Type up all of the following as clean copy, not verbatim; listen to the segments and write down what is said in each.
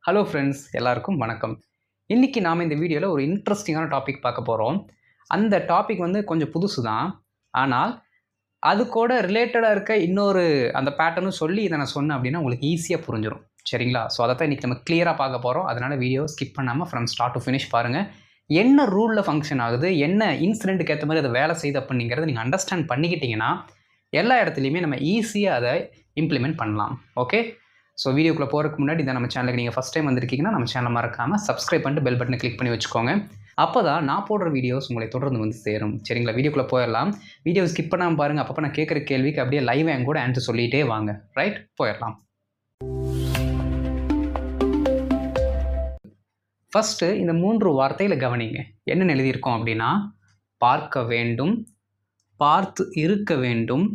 Hello friends, எல்லாருக்கும் வணக்கம். இன்றைக்கி நாம் இந்த வீடியோவில் ஒரு இன்ட்ரெஸ்டிங்கான டாபிக் பார்க்க போகிறோம். அந்த டாபிக் கொஞ்சம் புதுசு தான். ஆனால் அது கூட ரிலேட்டடாக இருக்க இன்னொரு அந்த பேட்டர்னும் சொல்லி இதை நான் சொன்னேன் அப்படின்னா உங்களுக்கு ஈஸியாக புரிஞ்சிடும். சரிங்களா? ஸோ அதை தான் இன்றைக்கி நம்ம கிளியராக பார்க்க போகிறோம். அதனால் வீடியோ ஸ்கிப் பண்ணாமல் ஃப்ரம் ஸ்டார்ட் டு ஃபினிஷ் பாருங்கள். என்ன ரூலில் ஃபங்க்ஷன் ஆகுது, என்ன இன்சிடென்ட்டுக்கு ஏற்ற மாதிரி அதை வேலை செய்யுது அப்படிங்கிறத நீங்கள் அண்டர்ஸ்டாண்ட் பண்ணிக்கிட்டிங்கன்னா எல்லா இடத்துலையுமே நம்ம ஈஸியாக அதை இம்ப்ளிமெண்ட் பண்ணலாம். ஓகே, ஸோ வீடியோக்குள்ளே போகிறதுக்கு முன்னாடி இதை நம்ம சேனலுக்கு நீங்கள் ஃபஸ்ட் டைம் வந்திருக்கீங்கன்னா நம்ம சேனலை மறக்காமல் சப்ஸ்கிரைப் பண்ணிட்டு பெல் பட்டனை கிளிக் பண்ணி வச்சுக்கோங்க. அப்போ தான் நான் போடுற வீடியோஸ் உங்களை தொடர்ந்து சேரும். சரிங்களா? வீடியோக்குள்ளே போயிடலாம். வீடியோ ஸ்கிப் பண்ணாமல் பாருங்கள். அப்போ நான் கேட்குற கேள்விக்கு அப்படியே லைவாக என் கூட ஆன்சர் சொல்லிகிட்டே வாங்க. ரைட், போயிடலாம். ஃபஸ்ட்டு இந்த 3 வார்த்தையில் கவனிங்க. என்னென்னு எழுதியிருக்கோம் அப்படின்னா, பார்க்க வேண்டும், பார்த்து இருக்க வேண்டும்,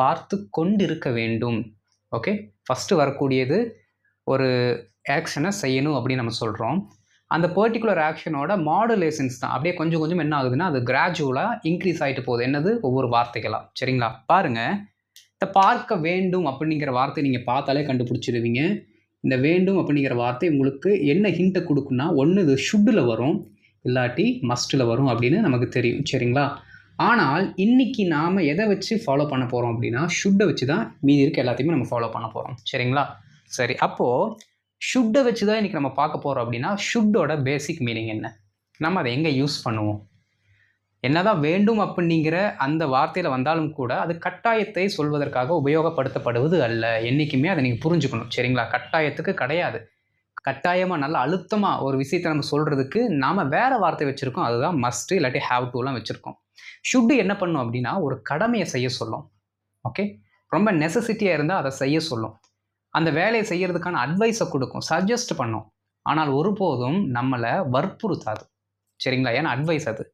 பார்த்து கொண்டிருக்க வேண்டும். ஓகே, ஃபஸ்ட்டு வரக்கூடியது ஒரு ஆக்ஷனை செய்யணும் அப்படின்னு நம்ம சொல்கிறோம். அந்த பர்டிகுலர் ஆக்ஷனோட மாடுலேஷன்ஸ் தான் அப்படியே கொஞ்சம் கொஞ்சம் என்ன ஆகுதுன்னா அது கிராஜுவலாக இன்க்ரீஸ் ஆகிட்டு போகுது. என்னது? ஒவ்வொரு வார்த்தைகளாக. சரிங்களா? பாருங்கள், இந்த பார்க்க வேண்டும் அப்படிங்கிற வார்த்தை நீங்கள் பார்த்தாலே கண்டுபிடிச்சிடுவீங்க. இந்த வேண்டும் அப்படிங்கிற வார்த்தை உங்களுக்கு என்ன ஹிண்ட்டை கொடுக்குன்னா, ஒன்று இது ஷுட்டில் வரும், இல்லாட்டி மஸ்ட்டில் வரும் அப்படின்னு நமக்கு தெரியும். சரிங்களா? ஆனால் இன்றைக்கி நாம் எதை வச்சு ஃபாலோ பண்ண போகிறோம் அப்படின்னா, ஷுட்டை வச்சு தான் மீதி இருக்க எல்லாத்தையுமே நம்ம ஃபாலோ பண்ண போகிறோம். சரிங்களா? சரி, அப்போது ஷுட்டை வச்சு தான் இன்றைக்கி நம்ம பார்க்க போகிறோம் அப்படின்னா, ஷுட்டோட பேசிக் மீனிங் என்ன, நம்ம அதை எங்கே யூஸ் பண்ணுவோம்? என்னதான் வேண்டும் அப்படிங்கிற அந்த வார்த்தையில் வந்தாலும் கூட அது கட்டாயத்தை சொல்வதற்காக உபயோகப்படுத்தப்படுவது அல்ல. என்றைக்குமே அதை நீங்கள் புரிஞ்சுக்கணும். சரிங்களா? கட்டாயத்துக்கு கிடையாது. கட்டாயமாக நல்லா அழுத்தமாக ஒரு விஷயத்தை நம்ம சொல்கிறதுக்கு நாம் வேறு வார்த்தை வச்சுருக்கோம். அதுதான் மஸ்ட்டு இல்லாட்டி ஹேவ் டூலாம் வச்சுருக்கோம். ஷுட்டு என்ன பண்ணும் அப்படின்னா, ஒரு கடமையை செய்ய சொல்லும். ஓகே, ரொம்ப நெசசிட்டியாக இருந்தால் அதை செய்ய சொல்லும். அந்த வேலையை செய்கிறதுக்கான அட்வைஸை கொடுக்கும், சஜஸ்ட் பண்ணும். ஆனால் ஒருபோதும் நம்மளை வற்புறுத்தாது. சரிங்களா? ஏன்னா அட்வைஸ் அது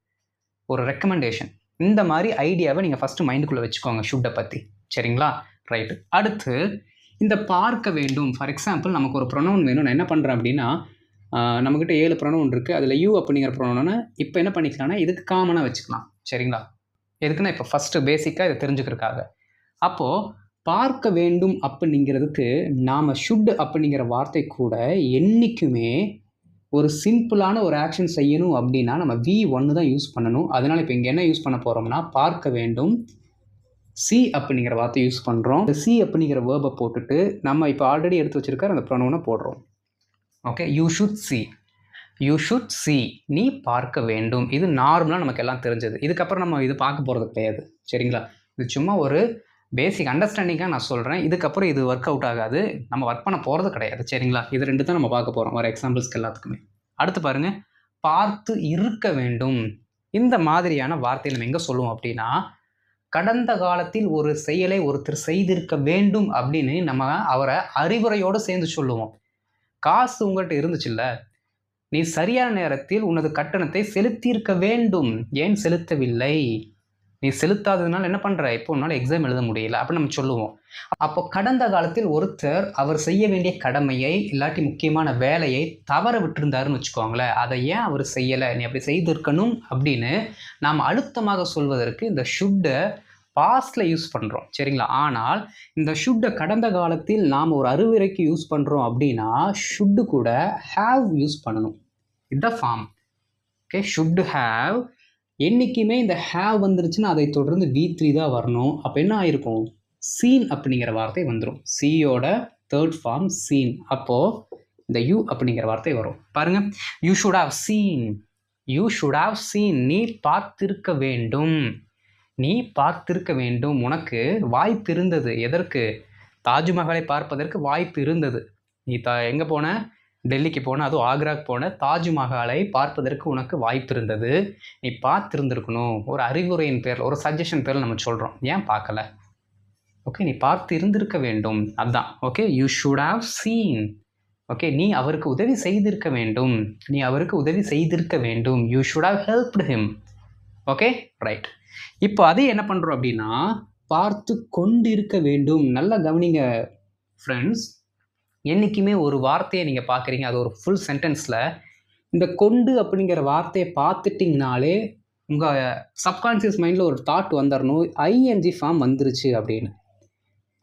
ஒரு ரெக்கமெண்டேஷன். இந்த மாதிரி ஐடியாவை நீங்கள் ஃபஸ்ட்டு மைண்டுக்குள்ளே வச்சுக்கோங்க ஷுட்டை பற்றி. சரிங்களா? ரைட்டு. அடுத்து இந்த பார்க்க வேண்டும். ஃபார் எக்ஸாம்பிள் நமக்கு ஒரு ப்ரொனவுன் வேணும். நான் என்ன பண்ணுறேன் அப்படின்னா, நம்மக்கிட்ட 7 ப்ரொனவுன் இருக்குது. அதில் யூ அப்படிங்கிற ப்ரொனவுனை இப்போ என்ன பண்ணிக்கலாம்னா இதுக்கு காமனாக வச்சுக்கலாம். சரிங்களா? எதுக்குன்னா இப்போ ஃபஸ்ட்டு பேசிக்காக இதை தெரிஞ்சுக்கிறதுக்காக. அப்போது பார்க்க வேண்டும் அப்படிங்கிறதுக்கு நாம் ஷுட் அப்படிங்கிற வார்த்தை கூட என்றைக்குமே ஒரு சிம்பிளான ஒரு ஆக்ஷன் செய்யணும் அப்படின்னா நம்ம V1 தான் யூஸ் பண்ணணும். அதனால் இப்போ இங்கே என்ன யூஸ் பண்ண போகிறோம்னா, பார்க்க வேண்டும், சி அப்படிங்கிற வார்த்தை யூஸ் பண்ணுறோம். சி அப்படிங்கிற வேர்பை போட்டுட்டு நம்ம இப்போ ஆல்ரெடி எடுத்து வச்சுருக்கிற அந்த ப்ரொனவுனை போடுறோம். Okay, you should see, you should see, நீ பார்க்க வேண்டும். இது நார்மலாக நமக்கு எல்லாம் தெரிஞ்சது. இதுக்கப்புறம் நம்ம இது பார்க்க போகிறது கிடையாது. சரிங்களா? இது சும்மா ஒரு பேசிக் அண்டர்ஸ்டாண்டிங்காக நான் சொல்கிறேன். இதுக்கப்புறம் இது ஒர்க் அவுட் ஆகாது, நம்ம ஒர்க் பண்ண போகிறது கிடையாது. சரிங்களா? இது 2 தான் நம்ம பார்க்க போகிறோம் வர எக்ஸாம்பிள்ஸ்க்கு எல்லாத்துக்குமே. அடுத்து பாருங்கள், பார்த்து இருக்க வேண்டும். இந்த மாதிரியான வார்த்தையை நம்ம எங்கே சொல்லுவோம் அப்படின்னா, கடந்த காலத்தில் ஒரு செயலை ஒருத்தர் செய்திருக்க வேண்டும் அப்படின்னு நம்ம அவரை அறிவுரையோடு சேர்ந்து சொல்லுவோம். காசு உங்கள்கிட்ட இருந்துச்சுல்ல, நீ சரியான நேரத்தில் உனது கட்டணத்தை செலுத்தியிருக்க வேண்டும், ஏன் செலுத்தவில்லை? நீ செலுத்தாததுனால என்ன பண்ணுற, இப்போ உன்னால் எக்ஸாம் எழுத முடியல அப்படின்னு நம்ம சொல்லுவோம். அப்போ கடந்த காலத்தில் ஒருத்தர் அவர் செய்ய வேண்டிய கடமையை இல்லாட்டி முக்கியமான வேலையை தவற விட்டுருந்தாருன்னு வச்சுக்கோங்களேன். அதை ஏன் அவர் செய்யலை, நீ அப்படி செய்திருக்கணும் அப்படின்னு நாம் அழுத்தமாக சொல்வதற்கு இந்த ஷுட்டை பாஸ்டில் யூஸ் பண்ணுறோம். சரிங்களா? ஆனால் இந்த ஷுட்டை கடந்த காலத்தில் நாம் ஒரு அறிவுரைக்கு யூஸ் பண்ணுறோம் அப்படின்னா ஷுட்டு கூட ஹேவ் யூஸ் பண்ணணும். இதுதான் ஃபார்ம். Okay, should have. என்றைக்குமே இந்த ஹேவ் வந்துருச்சுன்னா அதை தொடர்ந்து V3 தான் வரணும். அப்போ என்ன ஆயிருக்கும், சீன் அப்படிங்கிற வார்த்தை வந்துடும். சியோட 3rd ஃபார்ம் சீன். அப்போது இந்த யூ அப்படிங்கிற வார்த்தை வரும். பாருங்கள், you should have scene, you should have scene, நீ பார்த்திருக்க வேண்டும், நீ பார்த்திருக்க வேண்டும். உனக்கு வாய்ப்பு இருந்தது. எதற்கு? தாஜ்மஹாலை பார்ப்பதற்கு வாய்ப்பு இருந்தது. நீ எங்கே போன? டெல்லிக்கு போன, அதுவும் ஆக்ராக்கு போன, தாஜ்மஹாலை பார்ப்பதற்கு உனக்கு வாய்ப்பு இருந்தது, நீ பார்த்துருந்துருக்கணும். ஒரு அறிவுரையின் பேரில், ஒரு சஜஷன் பேரில் நம்ம சொல்கிறோம், ஏன் பார்க்கல? ஓகே, நீ பார்த்து இருந்திருக்க வேண்டும். அதுதான். Okay, you should have scene. Okay, நீ அவருக்கு உதவி செய்திருக்க வேண்டும், நீ அவருக்கு உதவி செய்திருக்க வேண்டும். You should have helped him. Okay, right. இப்போ அதே என்ன பண்ணுறோம் அப்படின்னா, பார்த்து கொண்டிருக்க வேண்டும். நல்லா கவனிங்க ஃப்ரெண்ட்ஸ், என்றைக்குமே ஒரு வார்த்தையை நீங்கள் பார்க்குறீங்க, அது ஒரு ஃபுல் சென்டென்ஸில் இந்த கொண்டு அப்படிங்கிற வார்த்தையை பார்த்துட்டிங்கனாலே உங்கள் சப்கான்ஷியஸ் மைண்டில் ஒரு தாட் வந்துடணும், ஐஎன்ஜி ஃபார்ம் வந்துருச்சு அப்படின்னு.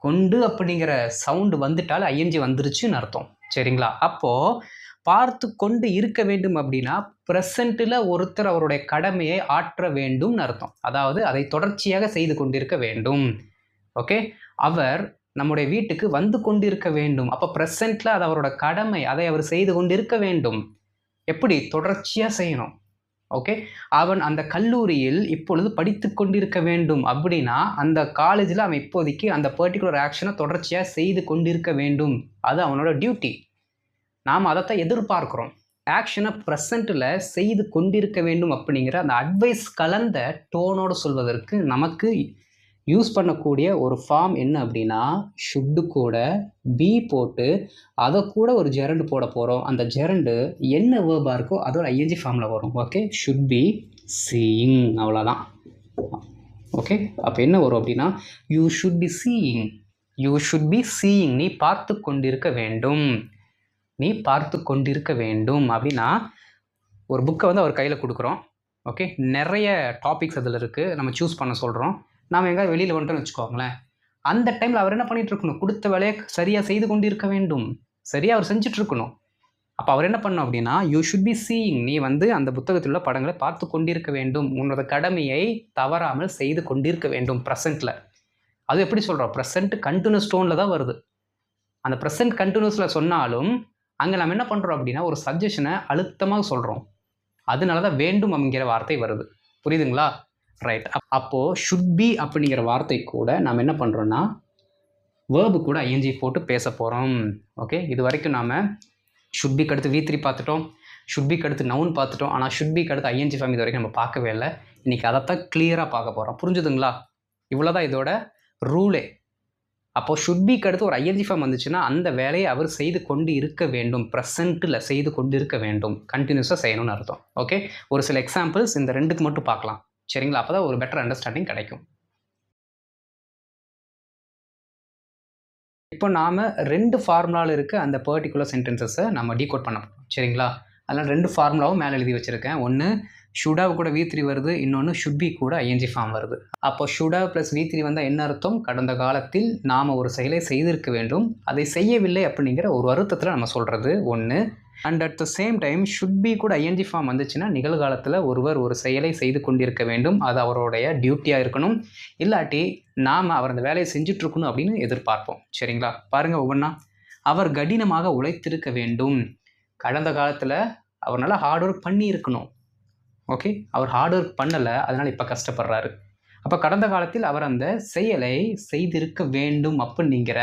கொண்டு அப்படிங்கிற சவுண்டு வந்துட்டாலே ஐஎன்ஜி வந்துருச்சுன்னு அர்த்தம். சரிங்களா? அப்போது பார்த்து கொண்டு இருக்க வேண்டும் அப்படின்னா ப்ரெசண்ட்டில் ஒருத்தர் அவருடைய கடமையை ஆற்ற வேண்டும்னு அர்த்தம். அதாவது அதை தொடர்ச்சியாக செய்து கொண்டிருக்க வேண்டும். ஓகே, அவர் நம்முடைய வீட்டுக்கு வந்து கொண்டிருக்க வேண்டும். அப்போ ப்ரெசண்ட்டில் அது அவரோட கடமை, அதை அவர் செய்து கொண்டிருக்க வேண்டும். எப்படி? தொடர்ச்சியாக செய்யணும். ஓகே, அவன் அந்த கல்லூரியில் இப்பொழுது படித்து கொண்டிருக்க வேண்டும் அப்படின்னா அந்த காலேஜில் அவன் இப்போதைக்கு அந்த பர்டிகுலர் ஆக்ஷனை தொடர்ச்சியாக செய்து கொண்டிருக்க வேண்டும். அது அவனோட டியூட்டி. நாம் அதைத்தான் எதிர்பார்க்குறோம். ஆக்ஷனை ப்ரெசண்ட்டில் செய்து கொண்டிருக்க வேண்டும் அப்படிங்கிற அந்த அட்வைஸ் கலந்த டோனோடு சொல்வதற்கு நமக்கு யூஸ் பண்ணக்கூடிய ஒரு ஃபார்ம் என்ன அப்படின்னா ஷுட்டு கூட பி போட்டு அதை கூட ஒரு ஜெரண்டு போட போகிறோம். அந்த ஜெரண்டு என்ன வேர்பாக இருக்கோ அதோட ஐஎன்ஜி ஃபார்மில் வரும். ஓகே, ஷுட் பி சீயிங், அவ்வளோதான். ஓகே, அப்போ என்ன வரும் அப்படின்னா you should be seeing, you should be seeing, நீ பார்த்து கொண்டிருக்க வேண்டும், நீ பார்த்து கொண்டிருக்க வேண்டும். அப்படின்னா ஒரு புக்கை வந்து அவர் கையில் கொடுக்குறோம். ஓகே, நிறைய டாபிக்ஸ் அதில் இருக்குது, நம்ம சூஸ் பண்ண சொல்கிறோம். நாம் எங்கேயாவது வெளியில் வந்துட்டோம்னு வச்சுக்கோங்களேன், அந்த டைமில் அவர் என்ன பண்ணிகிட்டு இருக்கணும்? கொடுத்த வேலையை சரியாக செய்து கொண்டு இருக்க வேண்டும், சரியாக அவர் செஞ்சிட்ருக்கணும். அப்போ அவர் என்ன பண்ணணும் அப்படின்னா யூ ஷுட் பி சீயிங், நீ வந்து அந்த புத்தகத்தில் உள்ள படங்களை பார்த்து கொண்டிருக்க வேண்டும், உன்னோட கடமையை தவறாமல் செய்து கொண்டிருக்க வேண்டும் ப்ரெசண்ட்டில். அது எப்படி சொல்கிறோம்? ப்ரெசண்ட் கண்டினியூஸ் டோனில் தான் வருது. அந்த ப்ரெசண்ட் கண்டினியூஸில் சொன்னாலும் அங்கே நம்ம என்ன பண்ணுறோம் அப்படின்னா ஒரு சஜஷனை அழுத்தமாக சொல்கிறோம். அதனால தான் வேண்டும் அப்படிங்கிற வார்த்தை வருது. புரியுதுங்களா? ரைட். அப்போது ஷுட் பி அப்படிங்கிற வார்த்தை கூட நாம் என்ன பண்ணுறோன்னா வேர்பு கூட ஐஎன்ஜி போட்டு பேச போகிறோம். ஓகே, இது வரைக்கும் நாம் ஷுட் பிக்கு அடுத்து V3 பார்த்துட்டோம், ஷுட் பிக்கு அடுத்து நவுன் பார்த்துட்டோம். ஆனால் ஷுட் பிக்கு அடுத்து ஐஎன்ஜி ஃபார்ம் இது வரைக்கும் நம்ம பார்க்கவே இல்லை. இன்றைக்கி அதைத்தான் கிளியராக பார்க்க போகிறோம். புரிஞ்சுதுங்களா? இவ்வளோதான் இதோட ரூலே. அப்போது ஷுட் பிக்கு அடுத்து ஒரு ஐஎன்ஜி ஃபார்ம் வந்துச்சுன்னா அந்த வேலையை அவர் செய்து கொண்டு இருக்க வேண்டும், ப்ரெசண்ட்டில் செய்து கொண்டு இருக்க வேண்டும், கண்டினியூஸாக செய்யணும்னு அர்த்தம். ஓகே, ஒரு சில எக்ஸாம்பிள்ஸ் இந்த ரெண்டுக்கு மட்டும் பார்க்கலாம். சரிங்களா? அப்போ தான் ஒரு பெட்டர் அண்டர்ஸ்டாண்டிங் கிடைக்கும். இப்போ நாம் 2 ஃபார்முலாவில் இருக்க அந்த பர்டிகுலர் சென்டென்சஸை நம்ம டீகோட் பண்ண போகிறோம். சரிங்களா? அதனால் 2 ஃபார்முலாவும் மேலே எழுதி வச்சுருக்கேன். ஒன்று ஷுடாவ் கூட V3 வருது, இன்னொன்று ஷுட் பி கூட ஐஎன்ஜி ஃபார்ம் வருது. அப்போ ஷுடாவ் ப்ளஸ் V3 வந்தால் என்ன அர்த்தம்? கடந்த காலத்தில் நாம் ஒரு செயலை செய்திருக்க வேண்டும், அதை செய்யவில்லை அப்படிங்கிற ஒரு வருத்தத்தில் நம்ம சொல்கிறது ஒன்று. And at the same time should be கூட ஐஎன்ஜி ஃபார்ம் வந்துச்சுன்னா நிகழ்காலத்தில் ஒருவர் ஒரு செயலை செய்து கொண்டிருக்க வேண்டும், அது அவருடைய டியூட்டியாக இருக்கணும், இல்லாட்டி நாம் அவர் அந்த வேலையை செஞ்சிட்ருக்கணும் அப்படின்னு எதிர்பார்ப்போம். சரிங்களா? பாருங்கள் ஒவ்வொன்றா. அவர் கடினமாக உழைத்திருக்க வேண்டும். கடந்த காலத்தில் அவர் நல்லா ஹார்ட் ஒர்க் பண்ணி இருக்கணும். ஓகே, அவர் ஹார்ட் ஒர்க் பண்ணலை, அதனால் இப்போ கஷ்டப்படுறாரு. அப்போ கடந்த காலத்தில் அவர் அந்த செயலை செய்திருக்க வேண்டும் அப்படிங்கிற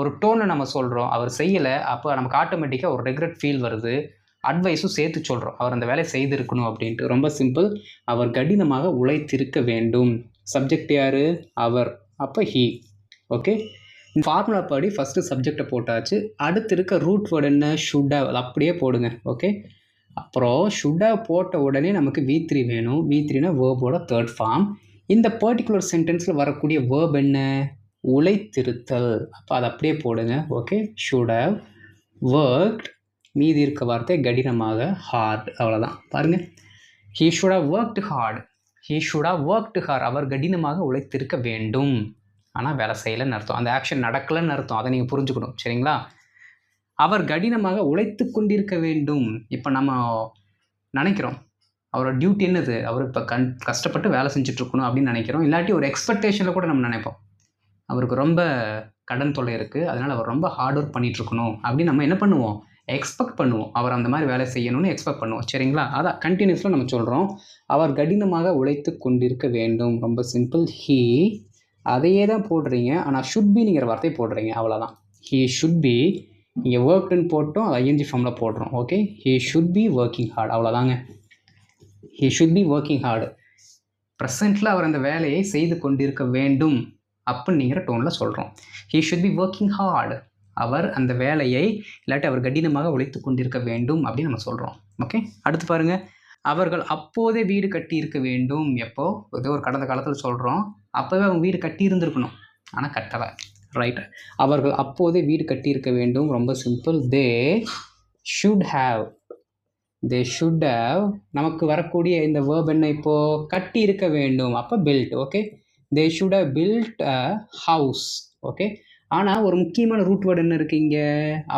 ஒரு டோனை நம்ம சொல்கிறோம். அவர் செய்யலை, அப்போ நமக்கு ஆட்டோமேட்டிக்காக ஒரு ரெக்ரெட் ஃபீல் வருது. அட்வைஸும் சேர்த்து சொல்கிறோம், அவர் அந்த வேலையை செய்திருக்கணும் அப்படின்ட்டு. ரொம்ப சிம்பிள். அவர் கடினமாக உழைத்திருக்க வேண்டும். சப்ஜெக்ட் யார்? அவர். அப்போ ஹீ. ஓகே, ஃபார்முலா படி ஃபஸ்ட்டு சப்ஜெக்டை போட்டாச்சு. அடுத்து இருக்க ரூட் வேர்டு என்ன? Should have. அது அப்படியே போடுங்க. ஓகே, அப்புறம் ஷுட் ஹேவ் போட்ட உடனே நமக்கு V3 வேணும். V3னா வேர்போட தேர்ட் ஃபார்ம். இந்த பர்டிகுலர் சென்டென்ஸில் வரக்கூடிய வேர்ப் என்ன? உழைத்திருத்தல். அப்போ அதை அப்படியே போடுங்க. ஓகே, ஷுட் ஹேவ் ஒர்க்ட், மீதி இருக்க வார்த்தை கடினமாக, ஹார்ட். அவ்வளோதான். பாருங்கள், he should have worked hard, he should have worked hard. அவர் கடினமாக உழைத்திருக்க வேண்டும், ஆனால் வேலை செய்யலைன்னு அர்த்தம், அந்த ஆக்ஷன் நடக்கலைன்னு அர்த்தம். அதை நீங்கள் புரிஞ்சுக்கணும். சரிங்களா? அவர் கடினமாக உழைத்து கொண்டிருக்க வேண்டும். இப்போ நம்ம நினைக்கிறோம் அவரோட டியூட்டி என்னது? அவர் இப்போ கஷ்டப்பட்டு வேலை செஞ்சுட்ருக்கணும் அப்படின்னு நினைக்கிறோம். இல்லாட்டி ஒரு எக்ஸ்பெக்டேஷனில் கூட நம்ம நினைப்போம், அவருக்கு ரொம்ப கடன் தொல்லை இருக்குது, அதனால் அவர் ரொம்ப ஹார்ட் ஒர்க் பண்ணிகிட்ருக்கணும் அப்படின்னு நம்ம என்ன பண்ணுவோம்? எக்ஸ்பெக்ட் பண்ணுவோம். அவர் அந்த மாதிரி வேலை செய்யணும்னு எக்ஸ்பெக்ட் பண்ணுவோம். சரிங்களா? அதான் கண்டினியூஸில் நம்ம சொல்கிறோம். அவர் கடினமாக உழைத்து கொண்டிருக்க வேண்டும். ரொம்ப சிம்பிள். ஹீ, அதையே தான் போடுறீங்க, ஆனால் ஷுட் பிங்கிற வார்த்தை போடுறீங்க. அவ்வளோதான். ஹீ ஷுட் பி, இங்கே ஒர்க்குன்னு போட்டோம், அது ஐஎன்ஜி ஃபார்மில் போடுறோம். Okay, he should be working hard. அவ்வளோதாங்க. He should be working hard. ப்ரெசண்ட்டில் அவர் அந்த வேலையை செய்து கொண்டிருக்க வேண்டும் அப்படிங்கிற டோனில் சொல்கிறோம். He should be working hard. அவர் அந்த வேலையை இல்லாட்டி அவர் கடினமாக உழைத்து கொண்டிருக்க வேண்டும் அப்படின்னு நம்ம சொல்கிறோம். ஓகே, அடுத்து பாருங்கள். அவர்கள் அப்போதே வீடு கட்டி இருக்க வேண்டும். எப்போ? ஏதோ ஒரு கடந்த காலத்தில் சொல்கிறோம். அப்போவே அவங்க வீடு கட்டி இருந்திருக்கணும், ஆனால் கட்டலை. ரைட். அவர்கள் அப்போதே வீடு கட்டியிருக்க வேண்டும். ரொம்ப simple. They should have, they should have. நமக்கு வரக்கூடிய இந்த வேர்ப் என்ன? இப்போது கட்டி இருக்க வேண்டும், அப்போ build. Okay, they should have build a house. Okay, ஆனால் ஒரு முக்கியமான ரூட் வேர்டு என்ன இருக்குது இங்கே?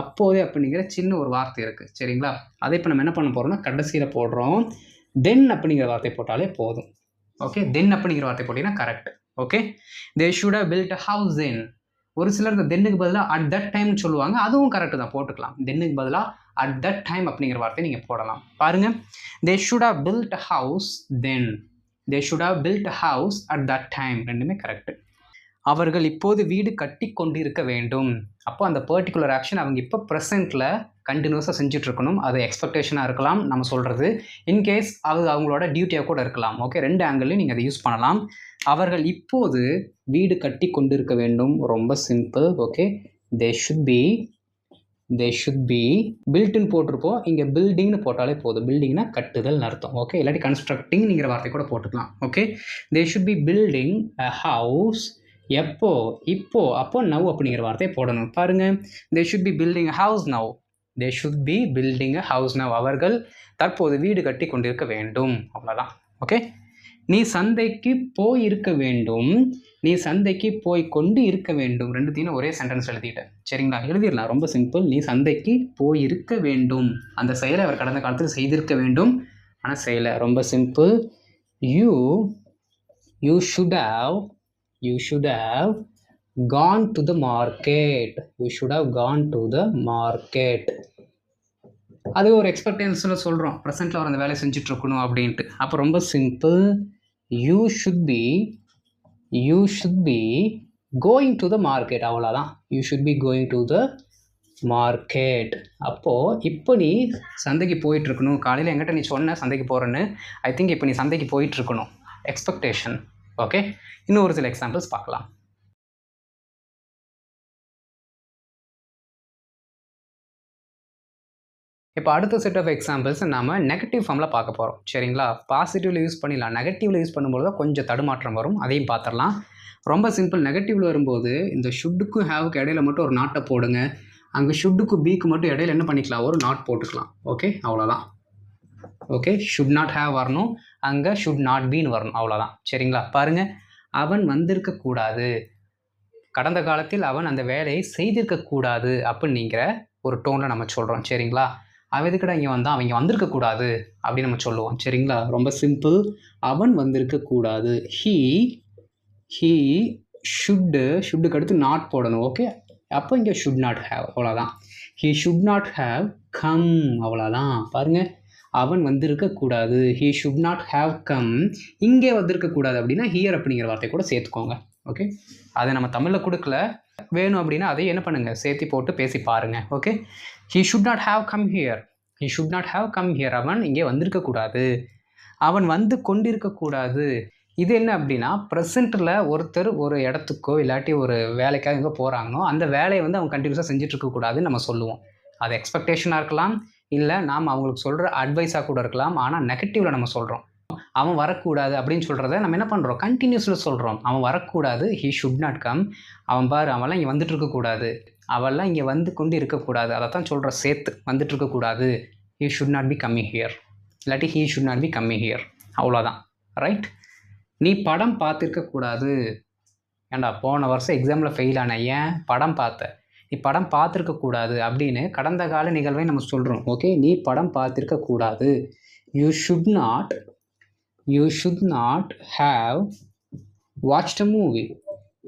அப்போதே அப்படிங்கிற சின்ன ஒரு வார்த்தை இருக்குது. சரிங்களா? அதை இப்போ நம்ம என்ன பண்ண போகிறோம்னா கடைசியில் போடுறோம். தென் அப்படிங்கிற வார்த்தை போட்டாலே போதும். ஓகே, தென் அப்படிங்கிற வார்த்தை போட்டிங்கன்னா correct. Okay, they should have build a house in. ஒரு சிலர் இந்த தென்னுக்கு பதிலாக அட் தட் டைம்னு சொல்லுவாங்க, அதுவும் கரெக்டு தான், போட்டுக்கலாம். தென்னுக்கு பதிலாக அட் தட் டைம் அப்படிங்கிற வார்த்தையை நீங்கள் போடலாம். பாருங்கள், they should have build a house then, they should have build a house at that time, ரெண்டுமே கரெக்டு. அவர்கள் இப்போது வீடு கட்டி கொண்டு இருக்க வேண்டும். அப்போ அந்த பர்டிகுலர் ஆக்ஷன் அவங்க இப்போ ப்ரெசென்ட்டில் கண்டினியூஸாக செஞ்சுட்ருக்கணும். அது எக்ஸ்பெக்டேஷனாக இருக்கலாம் நம்ம சொல்கிறது. இன்கேஸ் அது அவங்களோட டியூட்டியாக கூட இருக்கலாம். ஓகே, ரெண்டு ஆங்கிள்லையும் நீங்கள் அதை யூஸ் பண்ணலாம். அவர்கள் இப்போது வீடு கட்டி கொண்டு இருக்க வேண்டும். ரொம்ப simple. Okay, they should be பில்ட்னு போட்டிருப்போம், இங்கே பில்டிங்னு போட்டாலே போதும். பில்டிங்னா கட்டுதல் அர்த்தம். ஓகே, இல்லாட்டி கன்ஸ்ட்ரக்டிங்ங்கிற வார்த்தை கூட போட்டுக்கலாம். Okay, they should B building a house. எப்போ? இப்போ. அப்போ நவ் அப்படிங்கிற வார்த்தையை போடணும். பாருங்கள், they should B building a house now, they should B building a house now. அவர்கள் தற்போது வீடு கட்டி கொண்டிருக்க வேண்டும். அவ்வளோதான். ஓகே, நீ சந்தைக்கு போய் இருக்க வேண்டும், நீ சந்தைக்கு போய் கொண்டு இருக்க வேண்டும். ரெண்டுத்தையும் ஒரே சென்டென்ஸ் எழுதிட்டேன். சரிங்களா? எழுதிடலாம், ரொம்ப சிம்பிள். நீ சந்தைக்கு போய் இருக்க வேண்டும், அந்த செயலை அவர் கடந்த காலத்தில் செய்திருக்க வேண்டும், ஆனால் செய்யலை. ரொம்ப simple. You should have gone to the market. You should have gone to the market. அது ஒரு எக்ஸ்பெக்டேஷனில் சொல்கிறோம், ப்ரெசென்ட்டில் அவர் அந்த வேலையை செஞ்சுட்ருக்கணும் அப்படின்ட்டு. அப்போ ரொம்ப simple. You should be going to the market. அவ்வளோதான். You should be going to the market. அப்போது இப்போ நீ சந்தைக்கு போயிட்டுருக்கணும். காலையில் எங்கிட்ட நீ சொன்ன சந்தைக்கு போகிறேன்னு, ஐ திங்க் இப்போ நீ சந்தைக்கு போயிட்டுருக்கணும். எக்ஸ்பெக்டேஷன். ஓகே, இன்னும் ஒரு சில எக்ஸாம்பிள்ஸ் பார்க்கலாம். இப்போ அடுத்த செட் ஆஃப் எக்ஸாம்பிள்ஸ் நம்ம நெகட்டிவ் ஃபார்மில் பார்க்க போகிறோம். சரிங்களா? பாசிட்டிவில் யூஸ் பண்ணிடலாம், நெகட்டிவில் யூஸ் பண்ணும்போது தான் கொஞ்சம் தடுமாற்றம் வரும். அதையும் பார்த்துடலாம். ரொம்ப சிம்பிள். நெகட்டிவில் வரும்போது இந்த ஷுட்டுக்கும் ஹேவுக்கு இடையில மட்டும் ஒரு நாட்டை போடுங்க. அங்கே ஷுட்டுக்கு பிக்கு மட்டும் இடையில என்ன பண்ணிக்கலாம்? ஒரு நாட் போட்டுக்கலாம். ஓகே, அவ்வளோதான். ஓகே, ஷுட் நாட் ஹேவ் வரணும், அங்கே ஷுட் நாட் பீன்னு வரணும். அவ்வளோதான். சரிங்களா? பாருங்கள், அவன் வந்திருக்கக்கூடாது, கடந்த காலத்தில் அவன் அந்த வேலையை செய்திருக்கக்கூடாது அப்படிங்கிற ஒரு டோனில் நம்ம சொல்கிறோம். சரிங்களா? அவன் எதுக்கடா இங்கே வந்தான், அவங்க வந்திருக்கக்கூடாது அப்படின்னு நம்ம சொல்லுவோம். சரிங்களா? ரொம்ப சிம்பிள். அவன் வந்திருக்கக்கூடாது. ஹீ ஷுட்டுக்கு அடுத்து நாட் போடணும். ஓகே, அப்போ இங்கே ஷுட் நாட் ஹேவ். அவ்வளோதான். He should not have come. அவ்வளோதான். பாருங்கள், அவன் வந்திருக்கக்கூடாது. He should not have come. இங்கே வந்திருக்கக்கூடாது அப்படின்னா ஹியர் அப்படிங்கிற வார்த்தை கூட சேர்த்துக்கோங்க. ஓகே, அதை நம்ம தமிழில் கொடுக்கல, வேணும் அப்படின்னா அதை என்ன பண்ணுங்கள், சேர்த்து போட்டு பேசி பாருங்கள். Okay, he should not have come here. He should not have come here. அவன் இங்கே வந்திருக்கக்கூடாது. அவன் வந்து கொண்டிருக்கக்கூடாது. இது என்ன அப்படின்னா, ப்ரெசென்ட்டில் ஒருத்தர் ஒரு இடத்துக்கோ இல்லாட்டி ஒரு வேலைக்காக எங்கே போகிறாங்களோ அந்த வேலையை வந்து அவங்க கண்டினியூஸாக செஞ்சிட்ருக்கக்கூடாதுன்னு நம்ம சொல்லுவோம். அது எக்ஸ்பெக்டேஷனாக இருக்கலாம், இல்லை நாம் அவங்களுக்கு சொல்கிற அட்வைஸாக கூட இருக்கலாம். ஆனால் நெகட்டிவில் நம்ம சொல்கிறோம், அவன் வரக்கூடாது அப்படின்னு சொல்கிறத நம்ம என்ன பண்ணுறோம், கண்டினியூஸில் சொல்கிறோம். அவன் வரக்கூடாது, ஹீ ஷுட் நாட் கம். அவன் பாரு, அவன்லாம் இங்கே வந்துட்டு இருக்கக்கூடாது, அவெல்லாம் இங்கே வந்து கொண்டு இருக்கக்கூடாது. அதை தான் சொல்கிற, சேர்த்து வந்துட்டு இருக்கக்கூடாது. He should not be coming here, இல்லாட்டி he should not be coming here. அவ்வளோதான். ரைட்? நீ படம் பார்த்துருக்கக்கூடாது. ஏன்டா போன வருஷம் எக்ஸாமில் ஃபெயில் ஆன, ஏன் படம் பார்த்த, நீ படம் பார்த்துருக்கக்கூடாது அப்படின்னு கடந்த கால நிகழ்வை நம்ம சொல்கிறோம். ஓகே, நீ படம் பார்த்துருக்கக்கூடாது. You should not have watched a movie.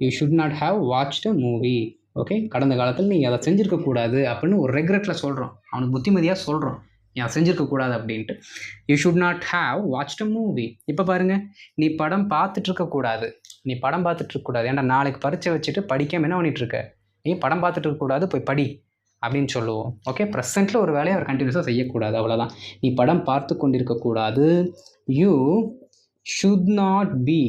You should not have watched a movie. Okay, கடந்த காலத்தில் நீ அதை செஞ்சுருக்கக்கூடாது அப்படின்னு ஒரு ரெக்ரெட்டில் சொல்கிறோம், அவனுக்கு புத்திமதியாக சொல்கிறோம், நீ அதை செஞ்சுருக்கக்கூடாது அப்படின்ட்டு. You should not have watched a movie. இப்போ பாருங்கள், நீ படம் பார்த்துட்ருக்கக்கூடாது. நீ படம் பார்த்துட்ருக்கக்கூடாது, ஏன்டா நாளைக்கு பரீட்சை வச்சுட்டு படிக்காமல் என்ன பண்ணிகிட்ருக்க, நீ படம் பார்த்துட்டு இருக்கக்கூடாது, போய் படி அப்படின்னு சொல்லுவோம். ஓகே, ப்ரெசென்ட்டில் ஒரு வேலையை அவர் கண்டினியூஸாக செய்யக்கூடாது. அவ்வளோதான். நீ படம் பார்த்து கொண்டிருக்கக்கூடாது. யூ ஷுட் நாட் பி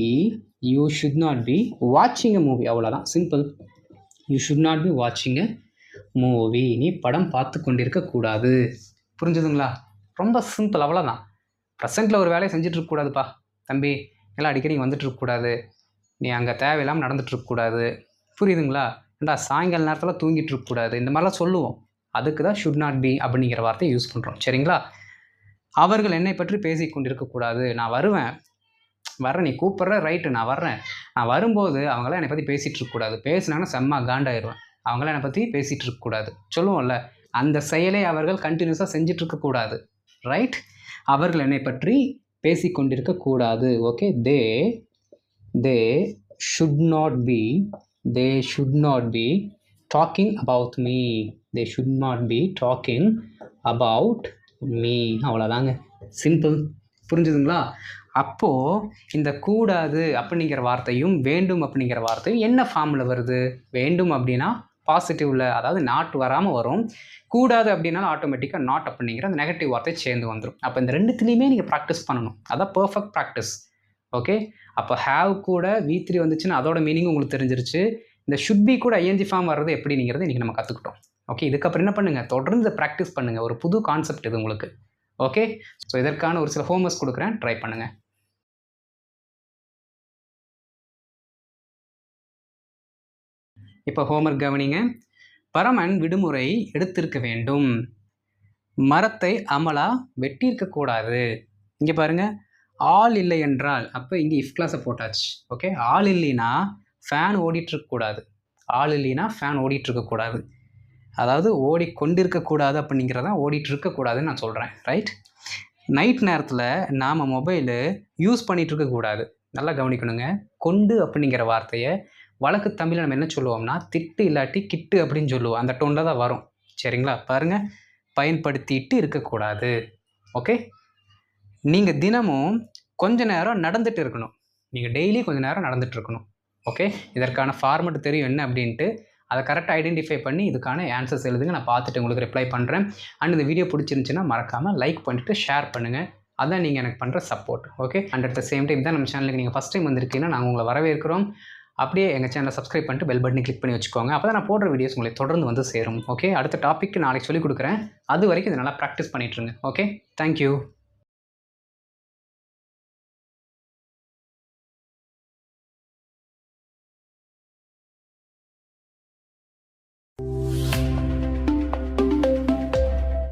வாட்சிங் அ மூவி. அவ்வளோதான், simple. You should not B வாட்சிங் அ மூவி. நீ படம் பார்த்து கொண்டிருக்கக்கூடாது. புரிஞ்சுதுங்களா? ரொம்ப சிம்பிள், அவ்வளோதான். ப்ரெசென்ட்டில் ஒரு வேலையை செஞ்சிட்ருக்கக்கூடாதுப்பா தம்பி, எல்லாம் அடிக்கடி வந்துட்டுருக்கக்கூடாது, நீ அங்கே தேவையில்லாமல் நடந்துகிட்ருக்கக்கூடாது. புரியுதுங்களா? ஏன்டா சாயங்கால நேரத்தில் தூங்கிட்டு இருக்கக்கூடாது, இந்த மாதிரிலாம் சொல்லுவோம். அதுக்கு தான் ஷுட் நாட் பி அப்படிங்கிற வார்த்தையை யூஸ் பண்ணுறோம். சரிங்களா? அவர்கள் என்னை பற்றி பேசி கொண்டிருக்கக்கூடாது. நான் வருவேன், வர்றேன், நீ கூப்பிட்ற ரைட்டு, நான் வர்றேன். நான் வரும்போது அவங்களாம் என்னை பற்றி பேசிகிட்டு இருக்கக்கூடாது. பேசுனாங்கன்னா செம்ம காண்டாயிருவேன். அவங்களாம் என்னை பற்றி பேசிகிட்டு இருக்கக்கூடாது. சொல்லுவோம்ல, அந்த செயலை அவர்கள் கண்டினியூஸாக செஞ்சுட்டு இருக்கக்கூடாது. ரைட்? அவர்கள் என்னை பற்றி பேசிக்கொண்டிருக்கக்கூடாது. Okay, they should not be talking about me. They should not be talking about me. அவ்வளோதாங்க, சிம்பிள். புரிஞ்சுதுங்களா? அப்போது இந்த கூடாது அப்படிங்கிற வார்த்தையும் வேண்டும் அப்படிங்கிற வார்த்தையும் என்ன ஃபார்மில் வருது? வேண்டும் அப்படின்னா பாசிட்டிவில், அதாவது நாட் வராமல் வரும். கூடாது அப்படின்னா ஆட்டோமேட்டிக்காக நாட் அப்படிங்கிற அந்த நெகட்டிவ் வார்த்தை சேர்ந்து வந்துடும். அப்போ இந்த ரெண்டுத்துலேயுமே நீங்கள் ப்ராக்டிஸ் பண்ணணும். அதான் பர்ஃபெக்ட் ப்ராக்டிஸ். ஓகே, அப்போ ஹேவ் கூட V3 வந்துச்சுன்னா அதோட மீனிங் உங்களுக்கு தெரிஞ்சிருச்சு. இந்த ஷுட் பி கூட ING ஃபார்ம் வர்றது எப்படிங்கிறது இன்றைக்கி நம்ம கற்றுக்கிட்டோம். ஓகே, இதுக்கப்புறம் என்ன பண்ணுங்கள், தொடர்ந்து ப்ராக்டிஸ் பண்ணுங்கள். ஒரு புது கான்செப்ட் இது உங்களுக்கு. ஓகே, ஸோ இதற்கான ஒரு சில ஹோம்ஒர்க்ஸ் கொடுக்குறேன், ட்ரை பண்ணுங்கள். இப்போ ஹோம்ஒர்க் கவனிங்க. பரமன் விடுமுறை எடுத்திருக்க வேண்டும். மரத்தை அமலா வெட்டியிருக்கக்கூடாது. இங்கே பாருங்கள், ஆள் இல்லை என்றால், அப்போ இங்கே இஃப் கிளாஸை போட்டாச்சு. ஓகே, ஆள் இல்லைன்னா ஃபேன் ஓடிட்டுருக்கக்கூடாது. ஆள் இல்லைன்னா ஃபேன் ஓடிட்டுருக்கக்கூடாது. அதாவது ஓடிக்கொண்டிருக்கக்கூடாது அப்படிங்கிறதான் ஓடிட்டு இருக்கக்கூடாதுன்னு நான் சொல்கிறேன். ரைட்? நைட் நேரத்தில் நாம் மொபைலு யூஸ் பண்ணிகிட்டு இருக்கக்கூடாது. நல்லா கவனிக்கணுங்க. கொண்டு அப்படிங்கிற வார்த்தையை வழக்கு தமிழில் நம்ம என்ன சொல்லுவோம்னா திட்டு இல்லாட்டி கிட்டு அப்படின்னு சொல்லுவோம். அந்த டோனில் தான் வரும். சரிங்களா? பாருங்கள், பயன்படுத்திட்டு இருக்கக்கூடாது. ஓகே, நீங்கள் தினமும் கொஞ்ச நேரம் நடந்துட்டு இருக்கணும். நீங்கள் டெய்லி கொஞ்சம் நேரம் நடந்துட்டு இருக்கணும். ஓகே, இதற்கான ஃபார்மெட் தெரியும் என்ன அப்படின்ட்டு. அதை கரெக்டாக ஐடென்டிஃபை பண்ணி இதுக்கான ஆன்சர்ஸ் எழுதுங்க. நான் பார்த்துட்டு உங்களுக்கு ரிப்ளை பண்ணுறேன். அண்ட் இந்த வீடியோ பிடிச்சிருந்துச்சுன்னா மறக்காமல் லைக் பண்ணிவிட்டு ஷேர் பண்ணுங்கள். அதான் நீங்கள் எனக்கு பண்ணுற support. Okay, and at the same time தான் நம்ம சேனலுக்கு நீங்கள் ஃபஸ்ட் டைம் வந்திருக்கீங்கன்னா நாங்கள் உங்களை வரவேற்கிறோம். அப்படியே எங்கள் சேனலை சப்ஸ்கிரைப் பண்ணிட்டு பெல் பட்டனை கிளிக் பண்ணி வச்சுக்கோங்க. அப்போ தான் நான் போடுற வீடியோஸ் உங்களை தொடர்ந்து வந்து சேரும். ஓகே, அடுத்த டாபிக் நாளைக்கு சொல்லிக் கொடுக்குறேன். அது வரைக்கும் இதை நல்லா ப்ராக்டிஸ் பண்ணிட்டுருங்க. Okay, thank you.